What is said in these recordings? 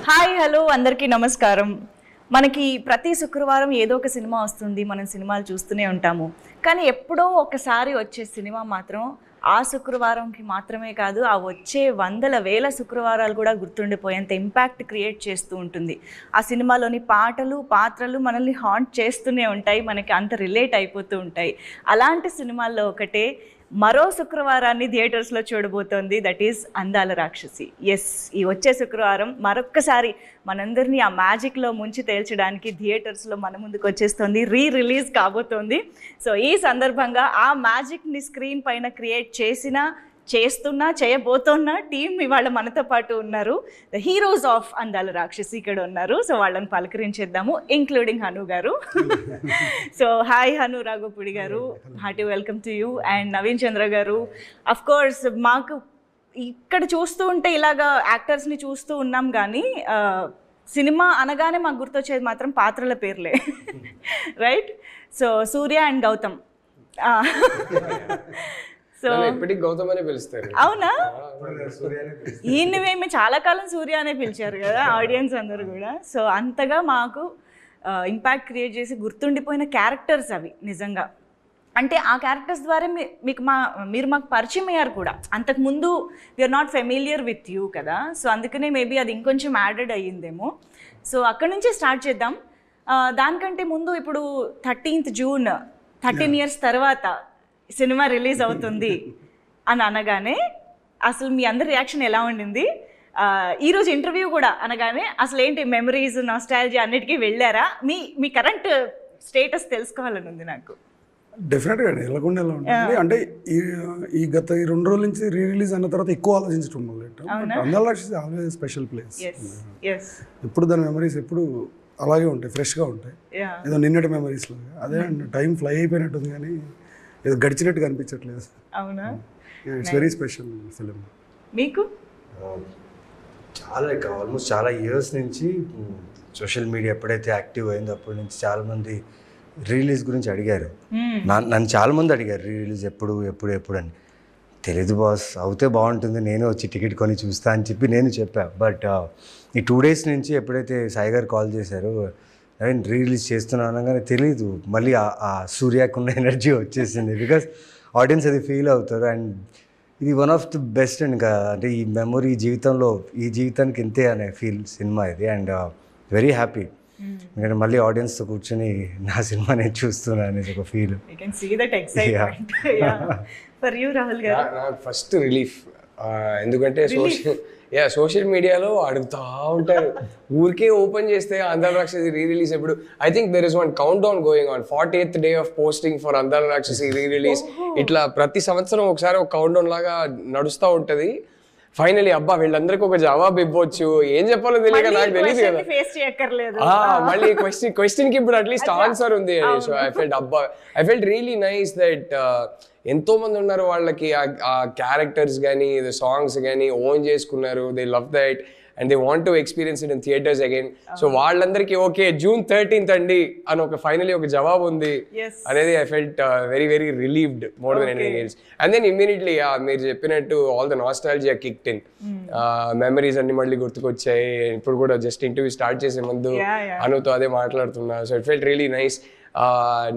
Hi hello అందరికీ నమస్కారం. మనకి ప్రతి శుక్రవారం ఏదో ఒక సినిమా వస్తుంది, మనం సినిమాలు చూస్తూనే ఉంటాము. కానీ ఎప్పుడో ఒకసారి వచ్చే సినిమా మాత్రం ఆ శుక్రవారంకి మాత్రమే కాదు, ఆ వచ్చే వందల వేల శుక్రవారాలు కూడా గుర్తుండిపోయేంత ఇంపాక్ట్ క్రియేట్ చేస్తూ ఉంటుంది. ఆ సినిమాలోని పాటలు పాత్రలు మనల్ని హాంట్ చేస్తూనే ఉంటాయి, మనకి అంత రిలేట్ అయిపోతూ ఉంటాయి. అలాంటి సినిమాల్లో ఒకటే మరో శుక్రవారాన్ని థియేటర్స్లో చూడబోతోంది, దట్ ఈస్ అందాల రాక్షసి. ఎస్, ఈ వచ్చే శుక్రవారం మరొక్కసారి మనందరినీ ఆ మ్యాజిక్లో ముంచి తేల్చడానికి థియేటర్స్లో మన ముందుకు వచ్చేస్తుంది, రిలీజ్ కాబోతోంది. సో ఈ సందర్భంగా ఆ మ్యాజిక్ని స్క్రీన్ పైన క్రియేట్ చేయబోతున్న టీం ఇవాళ మనతో పాటు ఉన్నారు. ద హీరోస్ ఆఫ్ అందాల రాక్షసి ఇక్కడ ఉన్నారు. సో వాళ్ళని పలకరించేద్దాము, ఇంక్లూడింగ్ హను గారు. సో హాయ్ హను రాఘోపుడి గారు, hearty welcome to you. And Naveen Chandra గారు, అఫ్ కోర్స్ మాకు ఇక్కడ చూస్తూ ఉంటే ఇలాగా యాక్టర్స్ని చూస్తూ ఉన్నాం, కానీ సినిమా అనగానే మాకు గుర్తొచ్చేది మాత్రం పాత్రల పేర్లే. Right? So Surya and Gautham. So ఎప్పటికీ గౌతమ్ అనే పిలుస్తారు. అవునా? ఈయనవేమి చాలా కాలం సూర్య అనే పిలిచారు కదా ఆడియన్స్ అందరూ కూడా. సో అంతగా మాకు ఇంపాక్ట్ క్రియేట్ చేసి గుర్తుండిపోయిన క్యారెక్టర్స్ అవి నిజంగా. అంటే ఆ క్యారెక్టర్స్ ద్వారా మీరు మాకు పరిచయం అయ్యారు కూడా. అంతకుముందు we're not familiar with you కదా, సో అందుకనే మేబీ అది ఇంకొంచెం యాడెడ్ అయ్యిందేమో. సో అక్కడి నుంచే స్టార్ట్ చేద్దాం. దానికంటే ముందు ఇప్పుడు 13th జూన్ 13 years తర్వాత సినిమా రిలీజ్ అవుతుంది అని అనగానే అసలు మీ అందరి రియాక్షన్ ఎలా ఉండింది? ఈరోజు ఇంటర్వ్యూ కూడా అనగానే అసలు ఏంటి మెమరీస్, నాస్టాలజీ అన్నిటికీ వెళ్ళారా? మీ కరెంట్ స్టేటస్ తెలుసుకోవాలని ఉంది నాకు. డెఫినెట్గా వెళ్ళకుండా ఎలా ఉంటుంది అంటే ఈ గత 2 రోజుల నుంచి రిలీజ్ అయిన తర్వాత ఎక్కువ ఆలోచించడం మొదలెట్టాం. అందాల రాక్షసి ఆల్వేస్ స్పెషల్ ప్లేస్. ఎప్పుడు దాని మెమరీస్ ఎప్పుడు అలాగే ఉంటాయి, ఫ్రెష్గా ఉంటాయి, ఏదో నిన్నటి మెమరీస్ లాగా. అదే టైం ఫ్లై అయిపోయినట్టుంది కానీ ఏదో గడిచినట్టు కనిపించట్లేదు. అవునా? It's very special film. మీకు చాలా ఆల్మోస్ట్ చాలా ఇయర్స్ నుంచి సోషల్ మీడియా ఎప్పుడైతే యాక్టివ్ అయిందో అప్పటి నుంచి చాలామంది రిలీజ్ గురించి అడిగారు. నన్ను చాలామంది అడిగారు రిలీజ్ ఎప్పుడు అని. తెలీదు బాస్, అవుతే బాగుంటుంది, నేనే వచ్చి టికెట్ కొని చూస్తా అని చెప్పి నేను చెప్పాను. బట్ ఈ 2 days నుంచి ఎప్పుడైతే సాయి గారు కాల్ చేశారు, నేను రిలీజ్ చేస్తున్నాను అనగానే తెలీదు, మళ్ళీ ఆ సూర్యకున్న ఎనర్జీ వచ్చేసింది. బికాస్ ఆడియన్స్ అది ఫీల్ అవుతారు. అండ్ ఇది వన్ ఆఫ్ ది బెస్ట్ ఇంకా అంటే ఈ మెమొరీ ఈ జీవితానికి ఇంతే అనే ఫీల్ సినిమా ఇది. అండ్ వెరీ హ్యాపీ ఎందుకంటే మళ్ళీ ఆడియన్స్తో కూర్చొని నా సినిమా నేను చూస్తున్నాను అనేది ఒక ఫీల్. నాకు ఫస్ట్ రిలీఫ్, ఎందుకంటే సోషల్ మీడియాలో అడుగుతూ ఉంటారు, ఊరికే ఓపెన్ చేస్తే అందాల రాక్షసి రిలీజ్ ఎప్పుడు. I think there is one count down going on, 48th day of posting for అందాల రాక్షసి రిలీజ్. ఇట్లా ప్రతి సంవత్సరం ఒకసారి ఒక కౌంట్ డౌన్ లాగా నడుస్తూ ఉంటుంది. ఫైనలీ అబ్బా వీళ్ళందరికీ ఒక జవాబు ఇవ్వచ్చు, ఏం చెప్పాలో తెలియక నాకు తెలియదు కదా, మళ్ళీ క్వశ్చన్ కి ఇప్పుడు అట్లీస్ట్ ఆన్సర్ ఉంది. So I felt really nice that ఎంతో మంది ఉన్నారు వాళ్ళకి ఆ క్యారెక్టర్స్ కానీ సాంగ్స్ కానీ ఓన్ చేసుకున్నారు. They love that and they want to experience it in theatres again. So వాళ్ళందరికీ ఓకే June 13th అండి అని ఫైనలీ ఒక జవాబు ఉంది అనేది I felt very very relieved more than anything else. And then immediately మీరు చెప్పినట్టు all the nostalgia kicked in, memories అన్ని మళ్ళీ గుర్తుకొచ్చాయి. ఇప్పుడు కూడా జస్ట్ ఇంటర్వ్యూ స్టార్ట్ చేసే ముందు అనుతో అదే మాట్లాడుతున్నా. So it felt really nice.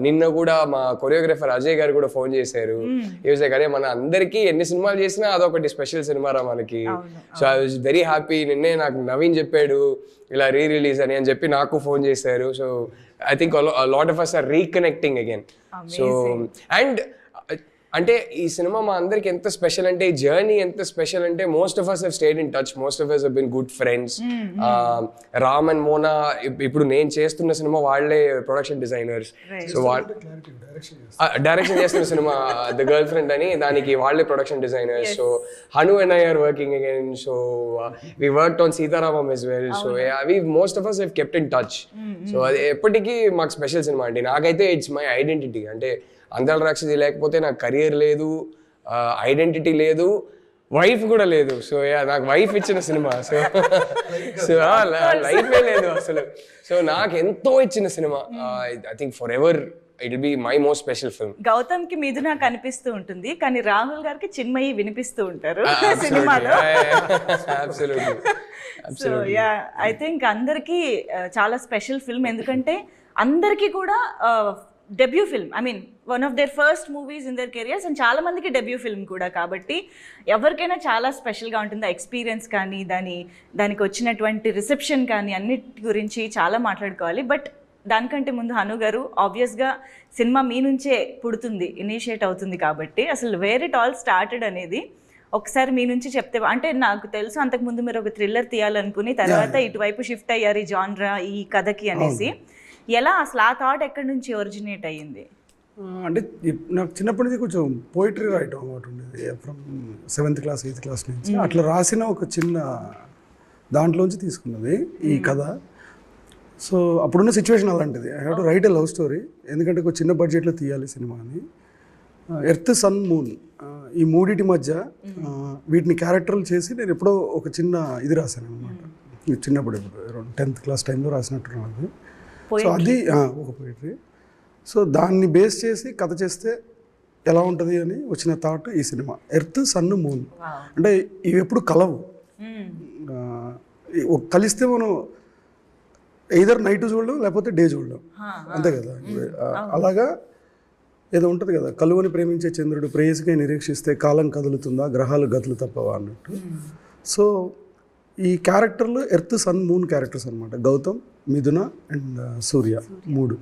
నిన్న కూడా మా కొరియోగ్రాఫర్ అజయ్ గారు కూడా ఫోన్ చేశారు. అదే మన అందరికీ ఎన్ని సినిమాలు చేసినా అదొకటి స్పెషల్ సినిమా రా మనకి. So I was very happy. నిన్నే నాకు నవీన్ చెప్పాడు ఇలా రిలీజ్ అని చెప్పి నాకు ఫోన్ చేశారు. So I think lot of us are reconnecting again. So and అంటే ఈ సినిమా మా అందరికి ఎంత స్పెషల్ అంటే, ఈ జర్నీ ఎంత స్పెషల్ అంటే, most of us have stayed in touch, most of us have been good friends. Ram and Mona ఇప్పుడు నేను చేస్తున్న సినిమా వాళ్ళే ప్రొడక్షన్ డిజైనర్స్. సో డైరెక్షన్ చేస్తున్న సినిమా ద గర్ల్ ఫ్రెండ్ అని, దానికి వాళ్ళే production designers. So Hanu and I are working again. So we worked on Sitaramam as well. So we most of us have kept in touch. So అది ఎప్పటికీ మాకు special cinema అండి. నాకైతే it's my identity. అంటే అందాల రాక్షసి లేకపోతే నాకు కెరియర్ లేదు, ఐడెంటిటీ లేదు, వైఫ్ కూడా లేదు. సో నాకు వైఫ్ ఇచ్చిన సినిమా. సో లైఫే లేదు అసలు. సో నాకు ఎంతో ఇచ్చిన cinema. I think forever it will be my most special film. Gautham కి మిథున కనిపిస్తూ ఉంటుంది, కానీ రాహుల్ గారికి చిన్మయి వినిపిస్తూ ఉంటారు సినిమాలో. సో యా, ఐ థింక్ అందరికీ చాలా స్పెషల్ ఫిల్మ్, ఎందుకంటే అందరికీ కూడా debut film. I mean one of their first movies in their careers, and చాలా మందికి డెబ్యూ ఫిల్మ్ కూడా. కాబట్టి ఎవరికైనా చాలా స్పెషల్గా ఉంటుంది. ఆ ఎక్స్పీరియన్స్ కానీ దానికి వచ్చినటువంటి రిసెప్షన్ కానీ అన్నిటి గురించి చాలా మాట్లాడుకోవాలి. బట్ దానికంటే ముందు హను గారు, ఆబ్వియస్గా సినిమా మీ నుంచే పుడుతుంది, ఇనిషియేట్ అవుతుంది. కాబట్టి అసలు వేర్ ఇట్ ఆల్ స్టార్టెడ్ అనేది ఒకసారి మీ నుంచి చెప్తే, అంటే నాకు తెలుసు అంతకుముందు మీరు ఒక థ్రిల్లర్ తీయాలనుకుని తర్వాత ఇటువైపు షిఫ్ట్ అయ్యారు ఈ జాన్రా, ఈ కథకి అనేసి. ఎలా అసలు ఆ థాట్ ఎక్కడి నుంచి ఒరిజినేట్ అయ్యింది? అంటే నాకు చిన్నప్పటి నుంచి కొంచెం పోయిటరీ రాయటం అలవాటు ఉండేది. From 7th class 8th class నుంచి అట్లా రాసిన ఒక చిన్న దాంట్లోంచి తీసుకున్నది ఈ కథ. సో అప్పుడున్న సిచ్యువేషన్ అలాంటిది. I have to right a love story, ఎందుకంటే ఒక చిన్న బడ్జెట్లో తీయాలి సినిమాని. ఎర్త్, సన్, మూన్ ఈ మూడిటి మధ్య వీటిని క్యారెక్టర్లు చేసి నేను ఎప్పుడో ఒక చిన్న ఇది రాశాను అనమాట. చిన్నప్పుడు 10th క్లాస్ టైంలో రాసినట్టున్నాను. సో అది ఒక పోయిటరీ. సో దాన్ని బేస్ చేసి కథ చేస్తే ఎలా ఉంటుంది అని వచ్చిన థాట్ ఈ సినిమా. ఎర్త్, సన్, మూన్ అంటే ఇవి ఎప్పుడు కలవు. కలిస్తే మనం ఎయిదర్ నైట్ చూడడం లేకపోతే డే చూడడం, అంతే కదా. అలాగా ఏదో ఉంటుంది కదా, కలువని ప్రేమించే చంద్రుడు ప్రేయసికై నిరీక్షిస్తే కాలం కదులుతుందా గ్రహాలు గతులు తప్పవా అన్నట్టు. సో ఈ క్యారెక్టర్లు ఎర్త్, సన్, మూన్ క్యారెక్టర్స్ అనమాట. గౌతమ్, మిథున అండ్ సూర్య, 3.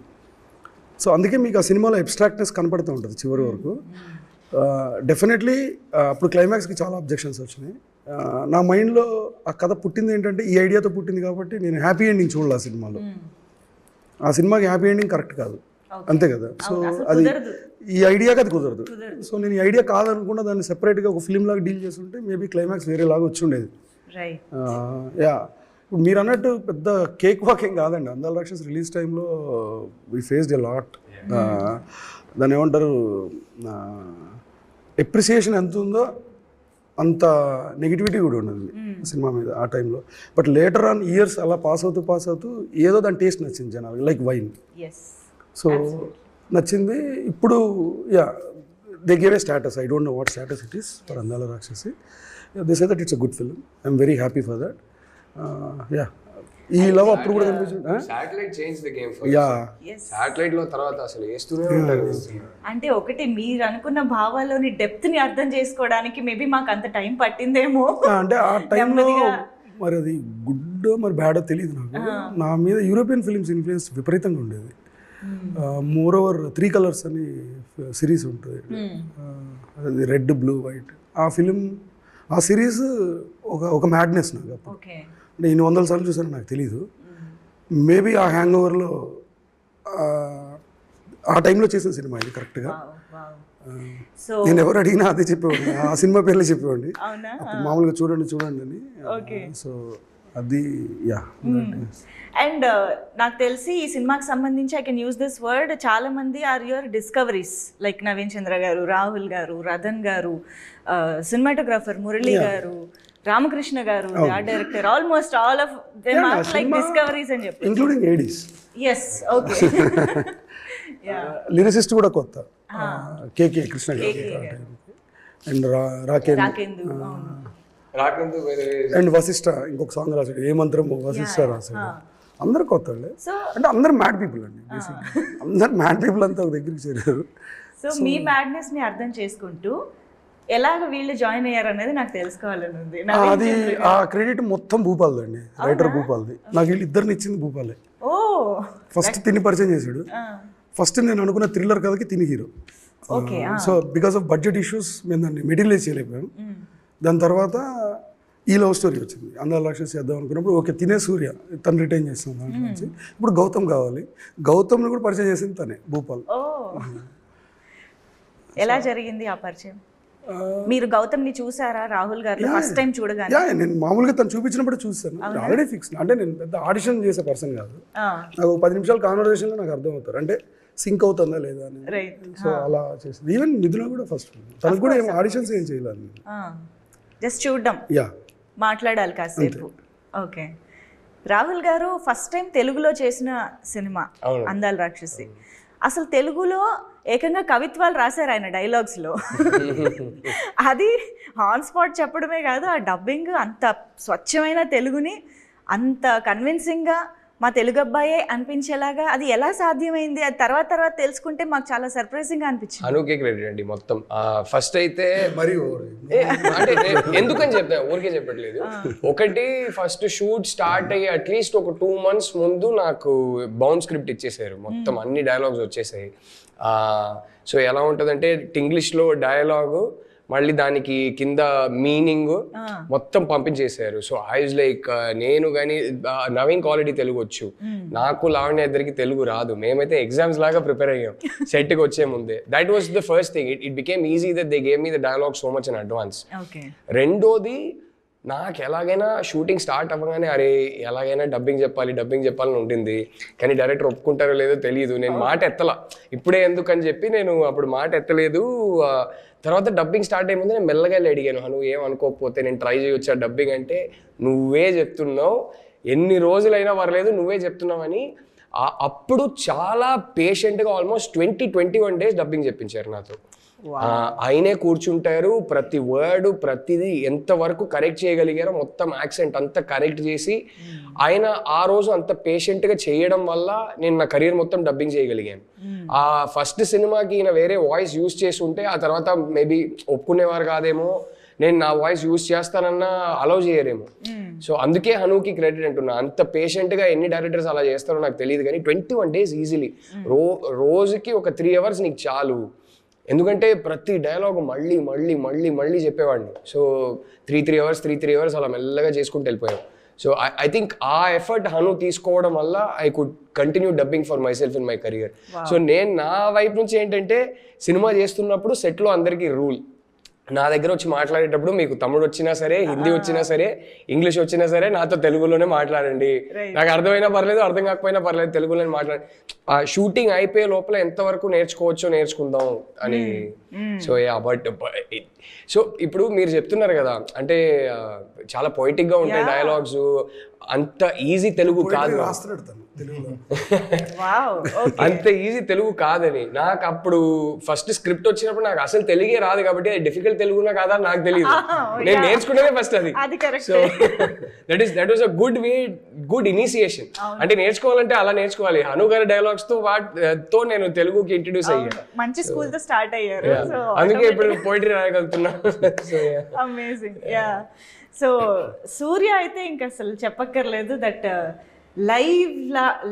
సో అందుకే మీకు ఆ సినిమాలో అబ్స్ట్రాక్ట్నెస్ కనపడుతూ ఉంటుంది చివరి వరకు. డెఫినెట్లీ అప్పుడు క్లైమాక్స్కి చాలా అబ్జెక్షన్స్ వచ్చినాయి. నా మైండ్లో ఆ కథ పుట్టింది ఏంటంటే ఈ ఐడియాతో పుట్టింది కాబట్టి నేను హ్యాపీ ఎండింగ్ చూడాలి ఆ సినిమాలో. ఆ సినిమాకి హ్యాపీ ఎండింగ్ కరెక్ట్ కాదు, అంతే కదా. సో అది ఈ ఐడియాకి అది కుదరదు. సో నేను ఈ ఐడియా కాదనుకున్నా దాన్ని సెపరేట్గా ఒక ఫిల్మ్ లాగా డీల్ చేస్తుంటే మేబీ క్లైమాక్స్ వేరేలాగా వచ్చి ఉండేది. యా, ఇప్పుడు మీరు అన్నట్టు పెద్ద కేక్ వాకింగ్ కాదండి. అందాల రాక్షస్ రిలీజ్ టైంలో వీ ఫేస్డ్ ఎ లాట్. దాన్ని ఏమంటారు, ఎప్రిసియేషన్ ఎంత ఉందో అంత నెగిటివిటీ కూడా ఉన్నది సినిమా మీద ఆ టైంలో. బట్ లేటర్ ఆన్ ఇయర్స్ అలా పాస్ అవుతూ ఏదో దాని టేస్ట్ నచ్చింది జనాలు, లైక్ వైన్. సో నచ్చింది. ఇప్పుడు yeah, they give a status. I don't know what status it is for అందాల రాక్షసి. They say that it's a good film. I'm very happy for that. Yeah, ఈ లవ్ అప్పుడు కూడా కనిపించింది. Satellite change the game for yeah. Satellite లో తర్వాత అసలు వేస్తూనే ఉంటారు. అంటే ఒకటి మీరు అనుకున్న భావాల్లోని డెప్త్ ని అర్థం చేసుకోవడానికి మేబీ మాకు అంత టైం పట్టిందేమో. అంటే ఆ టైంలో మరి అది గుడ్ మరి బ్యాడో తెలియదు నాకు. నా మీద యూరోపియన్ ఫిలిమ్స్ ఇన్ఫ్లుయెన్స్ విపరీతంగా ఉండేది. మోర్ ఓవర్ 3 కలర్స్ అని సిరీస్ ఉంటుంది, అది రెడ్, బ్లూ, వైట్. ఆ సిరీస్ ఒక మ్యాడ్నెస్ నాకు అప్పుడు. అంటే ఇన్ని 100 సార్లు చూసాను నాకు తెలీదు. మేబీ ఆ హ్యాంగ్ ఓవర్లో ఆ టైంలో చేసిన సినిమా ఇది కరెక్ట్గా. నేను ఎవరు అడిగినా అదే చెప్పేవాడిని, ఆ సినిమా పేర్లే చెప్పేవాడిని. మామూలుగా చూడండి అని. సో అది యా. అండ్ నాకు తెలిసి ఈ సినిమాకి సంబంధించి I can use this word, చాలా మంది are your discoveries, like Naveen Chandra గారు, రాహుల్ గారు, రథన్ గారు, cinematographer Murali garu, Ramakrishna garu, art director, almost all of them are like discoveries అని చెప్పి, including ADs. yes okay. Lyricist కూడా కొత్త, కేకే కృష్ణ గారు అండ్ రాకేందు అండ్ వశిష్ఠ ఇంకొక సాంగ్ రాశాడు, ఏ మంత్రము వశిష్ఠ రాశాడు. అందరు కొత్త వాళ్ళే, అంటే అందరు మ్యాడ్ పీపుల్ అండి. అందరు మ్యాడ్ పీపుల్ అంతా ఒక దగ్గరికి చేరారు. సో మీ మ్యాడ్నెస్ ని అర్థం చేసుకుంటూ ఎలాగ వీళ్ళు జాయిన్ అయ్యారు అనేది నాకు తెలుసుకోవాలని ఉంది. అది ఆ క్రెడిట్ మొత్తం భూపాల్దండి, రైటర్ భూపాల్ది. నాకు వీళ్ళు ఇద్దరిని ఇచ్చింది భూపాలే. ఫస్ట్ తిని పరిచయం చేశాడు. ఫస్ట్ నేను అనుకున్న థ్రిల్లర్ కథకి తిని hero. So because of budget issues మేము దాన్ని మెటీరియలైజ్ చేయలేకపోయాం. దాని తర్వాత ఈ లవ్ స్టోరీ వచ్చింది. అందాల రాక్షసి చేద్దాం అనుకున్నప్పుడు ఓకే తినే సూర్య తను రిటైన్ చేస్తాం దాంట్లో నుంచి. ఇప్పుడు గౌతమ్ కావాలి, గౌతమ్ని కూడా పరిచయం చేసింది తనే, భూపాల్. ఎలా జరిగింది ఆ పరిచయం? మీరు గౌతమ్ని చూసారా రాహుల్ గారు ఫస్ట్ టైం చూడగానే? నేను మామూలుగా తను చూపించినప్పుడు చూస్తాను, ఆల్రెడీ ఫిక్స్. అంటే నేను పెద్ద ఆడిషన్ చేసే పర్సన్ కాదు. నాకు 10 నిమిషాల కాన్వర్సేషన్లో నాకు అర్థం అవుతారు, అంటే సింక్ అవుతుందా లేదా అని. సో అలా చేసింది. ఈవెన్ మిథున కూడా ఫస్ట్, తనకు కూడా ఏం ఆడిషన్స్ ఏం చేయలేదు, జస్ట్ చూడడం, మాట్లాడాలి కాసేపు. ఓకే. రాహుల్ గారు ఫస్ట్ టైం తెలుగులో చేసిన సినిమా అందాల రాక్షసి. అసలు తెలుగులో ఏకంగా కవిత్వాలు రాశారు ఆయన డైలాగ్స్లో. అది ఆన్ స్పాట్ చెప్పడమే కాదు, ఆ డబ్బింగ్ అంత స్వచ్ఛమైన తెలుగుని అంత కన్విన్సింగ్గా మా తెలుగు అబ్బాయే అనిపించేలాగా అది ఎలా సాధ్యమైంది, అది తర్వాత తెలుసుకుంటే మాకు చాలా సర్ప్రైజింగ్గా అనిపించింది. అనుకే క్రెడిట్ అండి మొత్తం. ఫస్ట్ అయితే మరి అంటే ఎందుకని చెప్తా, ఊరికే చెప్పట్లేదు. ఒకటి ఫస్ట్ షూట్ స్టార్ట్ అయ్యి అట్లీస్ట్ ఒక 2 months ముందు నాకు బౌండ్ స్క్రిప్ట్ ఇచ్చేసారు, మొత్తం అన్ని డైలాగ్స్ వచ్చేసాయి. సో ఎలా ఉంటుందంటే ఇంగ్లీష్లో డైలాగు, మళ్ళీ దానికి కింద మీనింగ్ మొత్తం పంపించేశారు. సో ఐ వాజ్ లైక్, నేను కానీ నవీన్కి ఆల్రెడీ తెలుగు వచ్చు, నాకు లావణ్య ఇద్దరికి తెలుగు రాదు. మేమైతే ఎగ్జామ్స్ లాగా ప్రిపేర్ అయ్యాం సెట్కి వచ్చే ముందే. That was the first thing. It became easy that they gave me the dialogue so much in advance. రెండోది, నాకు ఎలాగైనా షూటింగ్ స్టార్ట్ అవ్వగానే అరే ఎలాగైనా డబ్బింగ్ చెప్పాలని ఉంటుంది. కానీ డైరెక్టర్ ఒప్పుకుంటారో లేదో తెలియదు. నేను మాట ఎత్తలా, ఇప్పుడే ఎందుకని చెప్పి నేను అప్పుడు మాట ఎత్తలేదు. తర్వాత డబ్బింగ్ స్టార్ట్ అయ్యే ముందు నేను మెల్లగా అడిగాను, నువ్వు ఏం అనుకోకపోతే నేను ట్రై చేయొచ్చా డబ్బింగ్ అంటే, నువ్వే చెప్తున్నావు, ఎన్ని రోజులైనా పర్లేదు నువ్వే చెప్తున్నావని. అప్పుడు చాలా పేషెంట్గా ఆల్మోస్ట్ 20-21 days డబ్బింగ్ చెప్పించారు నాతో. ఆయనే కూర్చుంటారు, ప్రతి వర్డ్ ప్రతిదీ ఎంతవరకు కరెక్ట్ చేయగలిగారో మొత్తం యాక్సెంట్ అంతా కరెక్ట్ చేసి, ఆయన ఆ రోజు అంత పేషెంట్గా చేయడం వల్ల నేను నా కెరీర్ మొత్తం డబ్బింగ్ చేయగలిగాను. ఆ ఫస్ట్ సినిమాకి ఈయన వేరే వాయిస్ యూజ్ చేసి ఉంటే ఆ తర్వాత మేబీ ఒప్పుకునేవారు కాదేమో, నేను నా వాయిస్ యూజ్ చేస్తానన్నా అలౌ చేయరేమో. సో అందుకే హనుకి క్రెడిట్ అంటున్నా. అంత పేషెంట్గా ఎన్ని డైరెక్టర్స్ అలా చేస్తారో నాకు తెలియదు, కానీ 21 days ఈజీలీ. రోజుకి ఒక 3 hours నీకు చాలు. ఎందుకంటే ప్రతి డైలాగ్ మళ్ళీ చెప్పేవాడిని. సో 3 hours అలా మెల్లగా చేసుకుంటూ వెళ్ళిపోయాం. సో ఐ థింక్ ఆ ఎఫర్ట్ హను తీసుకోవడం వల్ల I could continue dubbing for my self in my career. So నేను నా వైపు నుంచి ఏంటంటే, సినిమా చేస్తున్నప్పుడు సెట్లో అందరికీ రూల్, నా దగ్గర వచ్చి మాట్లాడేటప్పుడు మీకు తమిళ్ వచ్చినా సరే, హిందీ వచ్చినా సరే, ఇంగ్లీష్ వచ్చినా సరే నాతో తెలుగులోనే మాట్లాడండి. నాకు అర్థమైనా పర్లేదు, అర్థం కాకపోయినా పర్లేదు, తెలుగులోనే మాట్లాడండి. ఆ షూటింగ్ అయిపోయే లోపల ఎంతవరకు నేర్చుకోవచ్చో నేర్చుకుందాం అని. సో సో ఇప్పుడు మీరు చెప్తున్నారు కదా, అంటే చాలా పొయిటిక్ గా ఉంటాయి డైలాగ్స్, అంత ఈజీ తెలుగు కాదు, అంత ఈజీ తెలుగు కాదని. నాకు అప్పుడు ఫస్ట్ స్క్రిప్ట్ వచ్చినప్పుడు నాకు అసలు తెలుగే రాదు కాబట్టి అది డిఫికల్ట్ తెలుగునా కాదా నాకు తెలియదు. నేను నేర్చుకునేదే ఫస్ట్ అది. So that was a good initiation. అంటే నేర్చుకోవాలంటే అలా నేర్చుకోవాలి. హను గారి డైలాగ్స్ తో నేను తెలుగుకి ఇంట్రడ్యూస్ అయ్యాను. మంచి స్కూల్ తో స్టార్ట్ అయ్యారు, అందుకే ఇప్పుడు పోయిటరీ రాయగలుగుతున్నా. అమేజింగ్. యా. సో సూర్య అయితే ఇంకా అసలు చెప్పక్కర్లేదు, దట్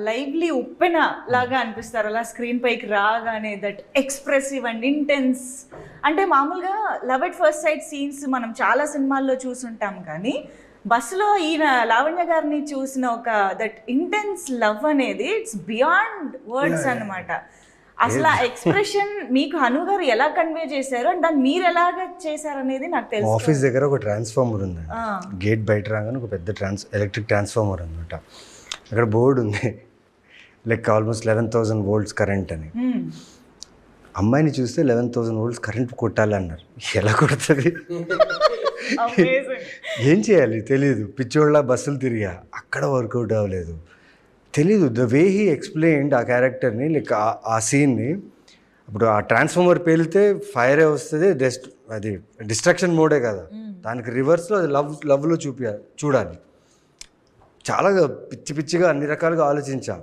లైవ్లీ ఉప్పెన లాగా అనిపిస్తారు అలా స్క్రీన్ పైకి రాగానే. That expressive and intense. అంటే మామూలుగా love at first sight scenes మనం చాలా సినిమాల్లో చూసుంటాం, కానీ బస్సులో ఈయన లావణ్య గారిని చూసిన ఒక దట్ ఇంటెన్స్ లవ్ అనేది ఇట్స్ బియాండ్ వర్డ్స్ అన్నమాట. అసలు ఆ ఎక్స్ప్రెషన్ మీకు హను గారు ఎలా కన్వే చేశారు అండ్ దాన్ని మీరు ఎలాగ చేశారు అనేది నాకు తెలుసు. ఆఫీస్ దగ్గర ఒక ట్రాన్స్ఫార్మర్ ఉంది, గేట్ బయట రాగానే ఒక పెద్ద ఎలక్ట్రిక్ ట్రాన్స్ఫార్మర్ అనమాట. అక్కడ బోర్డు ఉంది, లైక్ ఆల్మోస్ట్ 11,000 volts కరెంట్ అని. అమ్మాయిని చూస్తే 11,000 volts కరెంట్ కొట్టాలన్నారు. ఎలా కొడుతుంది, ఏం చేయాలి తెలియదు. పిచ్చోళ్ళ బస్సులు తిరిగా, అక్కడ వర్కౌట్ అవ్వలేదు, తెలీదు. ద వే హీ ఎక్స్ప్లెయిన్డ్ ఆ క్యారెక్టర్ని, లైక్ ఆ సీన్ని. ఇప్పుడు ఆ ట్రాన్స్ఫార్మర్ పేలితే ఫైరే వస్తుంది, అది డిస్ట్రక్షన్ మోడే కదా, దానికి రివర్స్లో అది లవ్లో చూడాలి. చాలా పిచ్చిగా అన్ని రకాలుగా ఆలోచించా,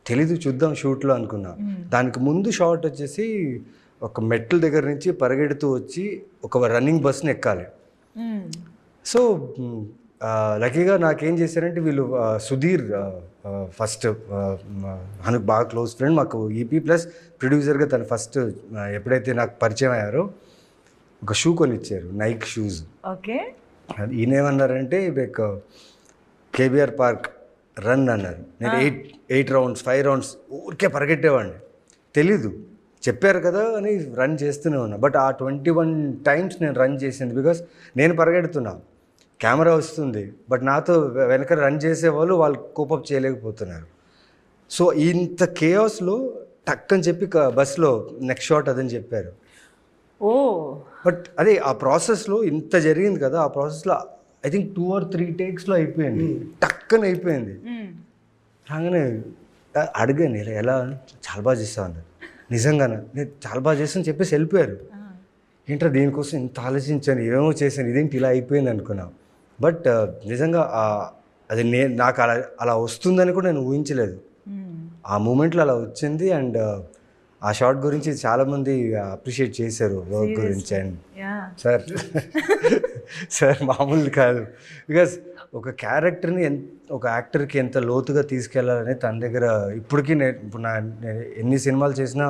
తెలీదు చూద్దాం షూట్లో అనుకున్నా. దానికి ముందు షాట్ వచ్చేసి ఒక మెట్ల దగ్గర నుంచి పరిగెడుతూ వచ్చి ఒక రన్నింగ్ బస్ని ఎక్కాలి. సో లక్కీగా నాకేం చేశారంటే వీళ్ళు సుధీర్, ఫస్ట్ మనకు బాగా క్లోజ్ ఫ్రెండ్, మాకు ఈపీ ప్లస్ ప్రొడ్యూసర్గా తను ఫస్ట్ ఎప్పుడైతే నాకు పరిచయం అయ్యారో ఒక షూ కొనిచ్చారు, నైక్ షూస్. ఓకే. ఈయన ఏమన్నారంటే లైక్ కేబీఆర్ పార్క్ రన్ అన్నారు. నేను 8 rounds 5 rounds ఊరికే పరిగెట్టేవాడిని, తెలీదు, చెప్పారు కదా అని రన్ చేస్తూనే ఉన్నా. బట్ ఆ 21 times నేను రన్ చేసింది బికాస్ నేను పరిగెడుతున్నా, కెమెరా వస్తుంది, బట్ నాతో వెనక రన్ చేసేవాళ్ళు వాళ్ళు కోపప్ చేయలేకపోతున్నారు. సో ఇంత కేయాస్లో టక్ అని చెప్పి బస్లో నెక్స్ట్ షాట్ అదని చెప్పారు. బట్ అదే ఆ ప్రాసెస్లో ఇంత జరిగింది కదా, ఆ ప్రాసెస్లో ఐ థింక్ 2 or 3 takesలో అయిపోయింది, టక్కని అయిపోయింది. రాగానే అడిగాను ఎలా చాలా బాగా చేస్తావు అన్నారు. నిజంగానే నేను చాలా బాగా చేస్తాను చెప్పేసి వెళ్ళిపోయారు. ఏంటో దీనికోసం ఇంత ఆలోచించాను, ఏమేమో చేశాను, ఇదేంటి ఇలా అయిపోయింది అనుకున్నాను. బట్ నిజంగా అది నాకు అలా వస్తుందని కూడా నేను ఊహించలేదు. ఆ మూమెంట్లో అలా వచ్చింది. అండ్ ఆ షార్ట్ గురించి చాలామంది అప్రిషియేట్ చేశారు వర్క్ గురించి. అండ్ సార్ మామూలు కాదు. బికాస్ ఒక క్యారెక్టర్ని ఒక యాక్టర్కి ఎంత లోతుగా తీసుకెళ్లాలని తన దగ్గర ఇప్పటికీ ఇప్పుడు నేను ఎన్ని సినిమాలు చేసినా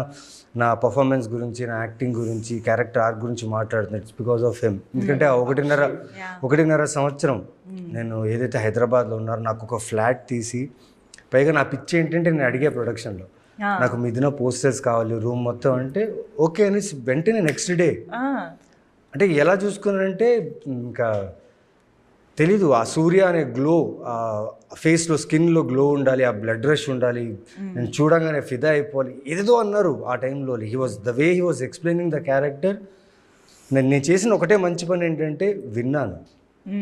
నా పర్ఫార్మెన్స్ గురించి, నా యాక్టింగ్ గురించి, క్యారెక్టర్ ఆర్క్ గురించి మాట్లాడుతున్నాను. It's because of him. ఎందుకంటే 1.5 సంవత్సరం నేను ఏదైతే హైదరాబాద్లో ఉన్నారో నాకు ఒక ఫ్లాట్ తీసి, పైగా నా పిచ్చి ఏంటంటే నేను అడిగే ప్రొడక్షన్లో నాకు మిదిన పోస్టర్స్ కావాలి రూమ్ మొత్తం అంటే ఓకే అని వెంటనే నెక్స్ట్ డే. అంటే ఎలా చూసుకున్నారంటే ఇంకా తెలీదు, ఆ సూర్య అనే గ్లో, ఆ ఫేస్లో స్కిన్లో గ్లో ఉండాలి, ఆ బ్లడ్ రష్ ఉండాలి, నేను చూడగానే ఫిదా అయిపోవాలి, ఏదేదో అన్నారు ఆ టైంలో. The way he was explaining the character. నేను చేసిన ఒకటే మంచి పని ఏంటంటే విన్నాను.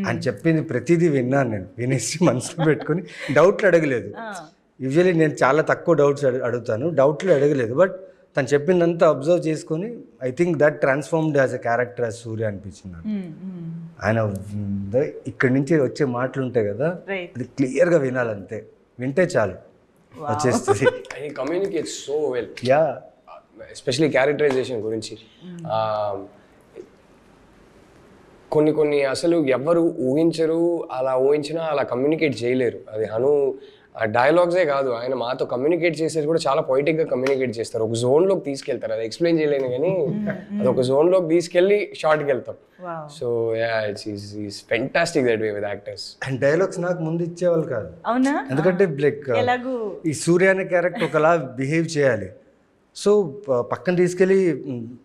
అని చెప్పింది ప్రతిదీ విన్నాను. నేను వినేసి మనసులో పెట్టుకొని డౌట్లు అడగలేదు. యూజువల్లీ నేను చాలా తక్కువ డౌట్స్ అడుగుతాను, డౌట్లు అడగలేదు. బట్ తను చెప్పిందంతా అబ్జర్వ్ చేసుకొని I think that transformed as a character as Surya అనిపించింది నాకు. ఆయన ఇక్కడి నుంచి వచ్చే మాటలు ఉంటాయి కదా, అది క్లియర్గా వినాలంతే, వింటే చాలు వచ్చేస్తుంది. Communicate so well. Yeah, especially characterisation గురించి కొన్ని అసలు ఎవ్వరు ఊహించరు, అలా ఊహించినా అలా కమ్యూనికేట్ చేయలేరు. అది ఆ డైలాగ్సే కాదు, ఆయన మాతో కమ్యూనికేట్ చేసేది కూడా చాలా పొయిటిక్గా కమ్యూనికేట్ చేస్తారు. ఒక జోన్లోకి తీసుకెళ్తారు, అది ఎక్స్ప్లెయిన్ చేయలేను కానీ అది ఒక జోన్లోకి తీసుకెళ్ళి షార్ట్కి వెళ్తాం. So it's fantastic that way with actors. And dialogues నాకు ముందు ఇచ్చేవాళ్ళు కాదు. అవునా? ఎందుకంటే లైక్ ఈ సూర్య అనే క్యారెక్టర్ ఒకలా బిహేవ్ చేయాలి. సో పక్కన తీసుకెళ్ళి